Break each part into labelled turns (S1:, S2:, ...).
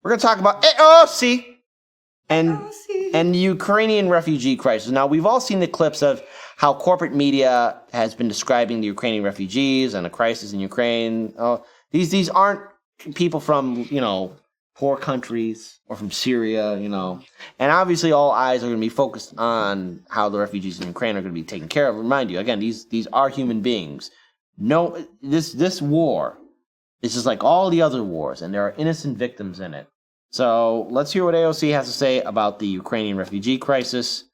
S1: we're going to talk about AOC and the Ukrainian refugee crisis. Now, we've all seen the clips of how corporate media has been describing the Ukrainian refugees and the crisis in Ukraine. These aren't people from, poor countries or from Syria, And obviously all eyes are going to be focused on how the refugees in Ukraine are going to be taken care of. Remind you, again, these are human beings. No, this war is just like all the other wars, and there are innocent victims in it. So let's hear what AOC has to say about the Ukrainian refugee crisis.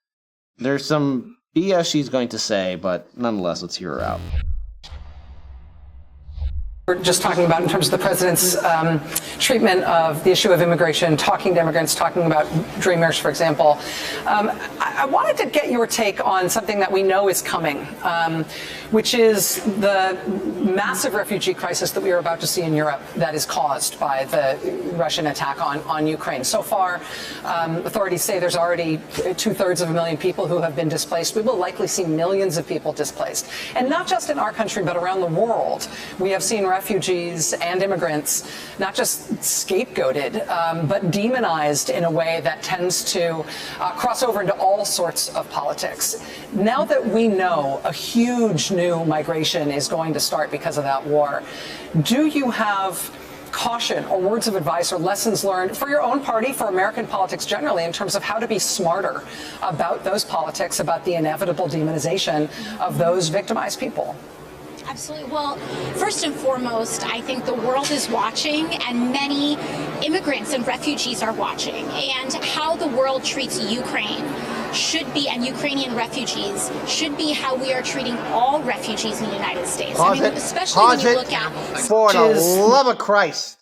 S1: There's some BS she's going to say, but nonetheless, let's hear her out.
S2: We're just talking about in terms of the president's treatment of the issue of immigration, talking to immigrants, talking about dreamers, for example. I wanted to get your take on something that we know is coming, which is the massive refugee crisis that we are about to see in Europe that is caused by the Russian attack on Ukraine. So far, authorities say there's already 2/3 people who have been displaced. We will likely see millions of people displaced. And not just in our country, but around the world. We have seen refugees and immigrants not just scapegoated, but demonized in a way that tends to cross over into all sorts of politics. Now that we know a huge new migration is going to start because of that war, do you have caution or words of advice or lessons learned for your own party, for American politics generally, in terms of how to be smarter about those politics, about the inevitable demonization of those victimized people?
S3: Absolutely. Well, first and foremost, I think the world is watching, and many immigrants and refugees are watching. And how the world treats Ukraine should be, and Ukrainian refugees, should be how we are treating all refugees in the United States. Especially when you look at...
S1: For the love of Christ.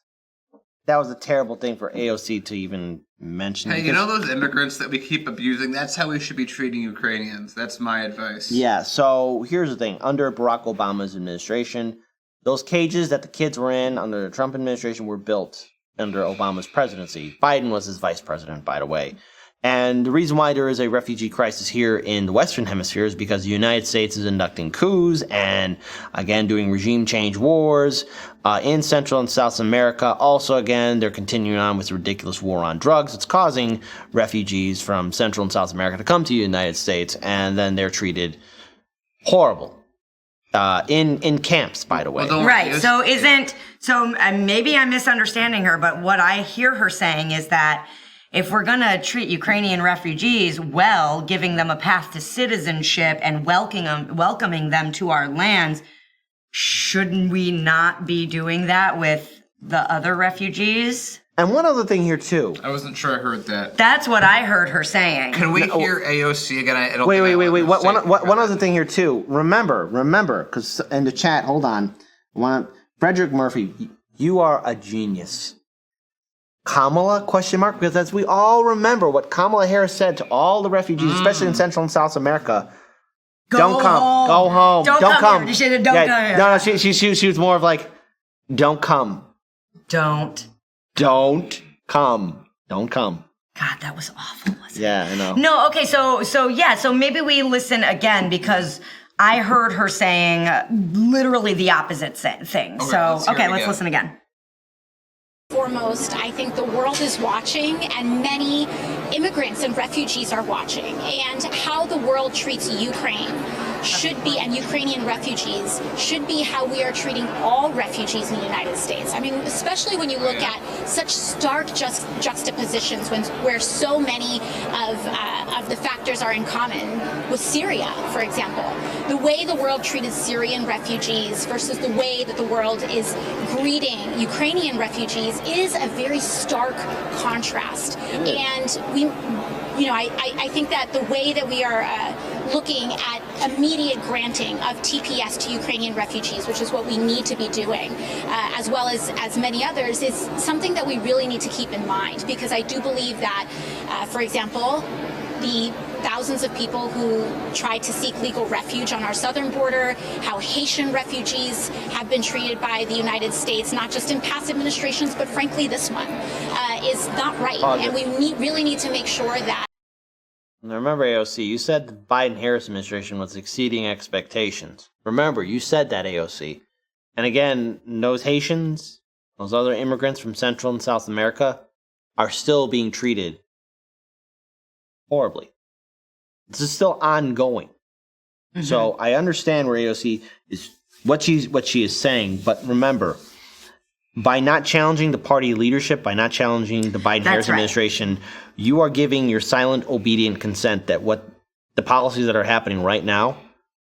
S1: That was a terrible thing for AOC to even mention.
S4: Hey, those immigrants that we keep abusing? That's how we should be treating Ukrainians. That's my advice.
S1: Yeah, so here's the thing. Under Barack Obama's administration, those cages that the kids were in under the Trump administration were built under Obama's presidency. Biden was his vice president, by the way. And the reason why there is a refugee crisis here in the Western Hemisphere is because the United States is conducting coups and, again, doing regime change wars in Central and South America. Also, again, they're continuing on with the ridiculous war on drugs. It's causing refugees from Central and South America to come to the United States, and then they're treated horrible in camps, by the way.
S5: Well, right. So maybe I'm misunderstanding her, but what I hear her saying is that if we're going to treat Ukrainian refugees well, giving them a path to citizenship and welcoming them to our lands, shouldn't we not be doing that with the other refugees?
S1: And one other thing here, too.
S4: I wasn't sure I heard that.
S5: That's what I heard her saying.
S4: Can we hear AOC again?
S1: Wait. One other thing here, too. Remember, because in the chat, hold on. Frederick Murphy, you are a genius. Kamala, ? Because as we all remember what Kamala Harris said to all the refugees, especially in Central and South America, don't come. Go home. Don't come.
S5: She said, don't come here.
S1: No, she was more of like, don't come.
S5: Don't
S1: come. Don't come.
S5: God, that was awful, wasn't it?
S1: Yeah, I know.
S5: No, okay, so maybe we listen again because I heard her saying literally the opposite thing. Let's listen again.
S3: Foremost, I think the world is watching, and many immigrants and refugees are watching. And how the world treats Ukraine should be, and Ukrainian refugees, should be how we are treating all refugees in the United States. I mean, especially when you look at such stark juxtapositions where so many of the factors are in common with Syria, for example. The way the world treated Syrian refugees versus the way that the world is greeting Ukrainian refugees is a very stark contrast. And I think that the way that we are looking at immediate granting of TPS to Ukrainian refugees, which is what we need to be doing, as well as many others, is something that we really need to keep in mind, because I do believe that, for example, the thousands of people who tried to seek legal refuge on our southern border, how Haitian refugees have been treated by the United States, not just in past administrations, but frankly this one, is not right. And we really need to make sure that...
S1: Now remember, AOC, you said the Biden-Harris administration was exceeding expectations. Remember, you said that, AOC. And again, those Haitians, those other immigrants from Central and South America, are still being treated horribly. This is still ongoing. Mm-hmm. So I understand where AOC is, what she is saying, but remember, by not challenging the party leadership, by not challenging the Biden-Harris administration, you are giving your silent, obedient consent that what the policies that are happening right now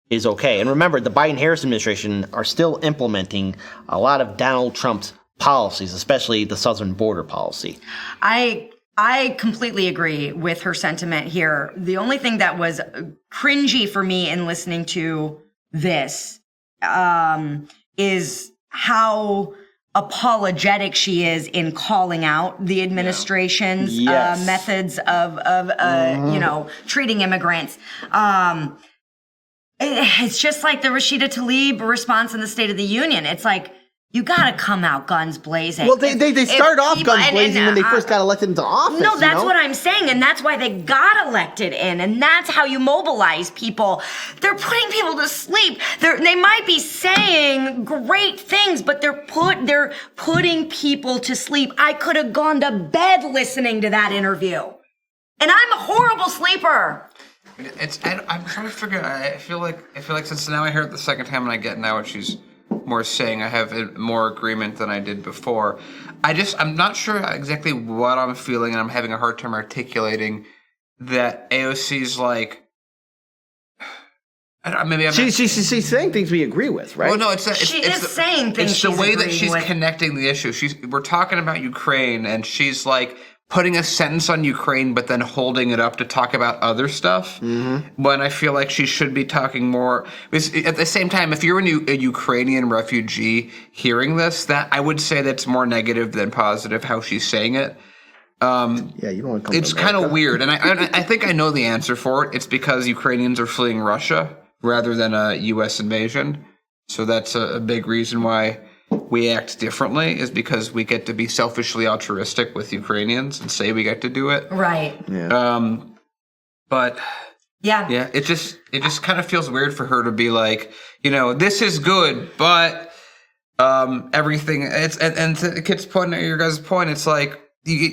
S1: is okay. And remember, the Biden-Harris administration are still implementing a lot of Donald Trump's policies, especially the southern border policy.
S5: I completely agree with her sentiment here. The only thing that was cringy for me in listening to this is how apologetic she is in calling out the administration's methods of treating immigrants. It's just like the Rashida Tlaib response in the State of the Union. It's like, you gotta come out guns blazing.
S1: Well, they started off guns blazing when they first got elected into office.
S5: No, that's what I'm saying, and that's why they got elected in, and that's how you mobilize people. They're putting people to sleep. They might be saying great things, but they're putting people to sleep. I could have gone to bed listening to that interview, and I'm a horrible sleeper.
S4: I'm trying to figure out. I feel like since now I heard it the second time and I get now what she's more saying, I have more agreement than I did before. I'm not sure exactly what I'm feeling, and I'm having a hard time articulating that AOC's like.
S1: She's saying things we agree with, right?
S5: Well, no, she is saying things.
S4: It's the way that she's connecting the issue. We're talking about Ukraine, and she's like putting a sentence on Ukraine, but then holding it up to talk about other stuff. Mm-hmm. When I feel like she should be talking more. At the same time, if you're a Ukrainian refugee hearing this, that I would say that's more negative than positive. How she's saying it.
S1: You don't want to come.
S4: It's kind of weird, and I think I know the answer for it. It's because Ukrainians are fleeing Russia rather than a U.S. invasion. So that's a big reason why we act differently, is because we get to be selfishly altruistic with Ukrainians and say we get to do it.
S5: Right.
S1: Yeah.
S4: But yeah, it just kind of feels weird for her to be like, this is good, but everything. And to Kit's point, your guys' point, it's like,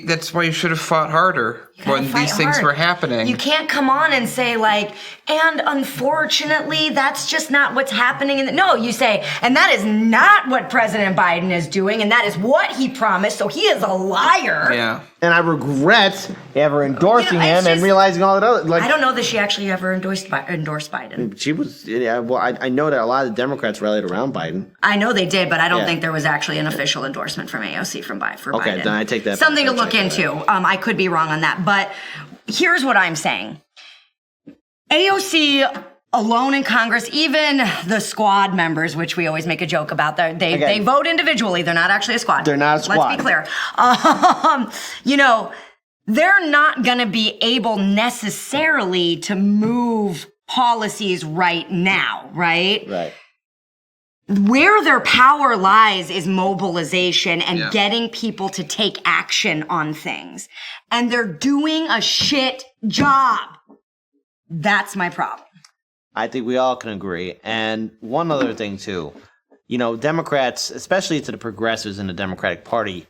S4: that's why you should have fought harder when these things were happening.
S5: You can't come on and say like, and unfortunately, that's just not what's happening. No, you say, and that is not what President Biden is doing, and that is what he promised, so he is a liar.
S4: Yeah.
S1: And I regret ever endorsing him and realizing all that other.
S5: I don't know that she actually ever endorsed Biden.
S1: She was, well, I know that a lot of the Democrats rallied around Biden.
S5: I know they did, but I don't think there was actually an official endorsement from AOC for Biden.
S1: Okay, then I take that.
S5: Something to look into. I could be wrong on that, but here's what I'm saying. AOC alone in Congress, even the squad members, which we always make a joke about, they vote individually. They're not actually a squad.
S1: They're not a squad.
S5: Let's be clear. They're not going to be able necessarily to move policies right now, right?
S1: Right.
S5: Where their power lies is mobilization and getting people to take action on things. And they're doing a shit job. That's my problem.
S1: I think we all can agree. And one other thing, too. Democrats, especially to the progressives in the Democratic Party,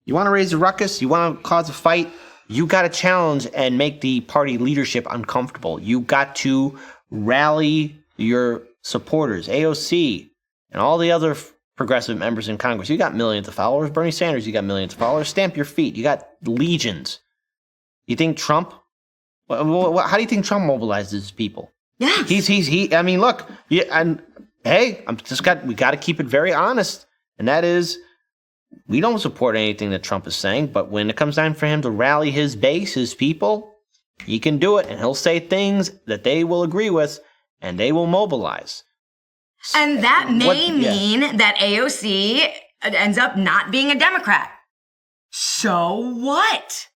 S1: you want to raise a ruckus? You want to cause a fight? You got to challenge and make the party leadership uncomfortable. You got to rally your supporters, AOC, and all the other progressive members in Congress. You got millions of followers. Bernie Sanders, you got millions of followers. Stamp your feet. You got legions. You think Trump? How do you think Trump mobilizes people?
S5: Yeah.
S1: I mean, look. Yeah, and hey, we got to keep it very honest, and that is, we don't support anything that Trump is saying. But when it comes time for him to rally his base, his people, he can do it, and he'll say things that they will agree with, and they will mobilize.
S5: And that may mean that AOC ends up not being a Democrat. So what?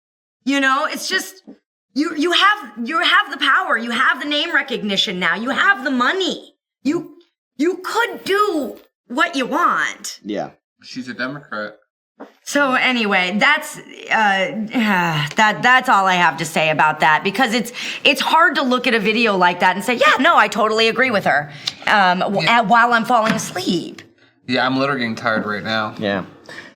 S5: It's just, you have the power. You have the name recognition now. You have the money. You could do what you want.
S1: Yeah.
S4: She's a Democrat.
S5: So anyway, that's all I have to say about that, because it's hard to look at a video like that and say, yeah, no, I totally agree with her, while I'm falling asleep.
S4: Yeah, I'm literally getting tired right now.
S1: Yeah.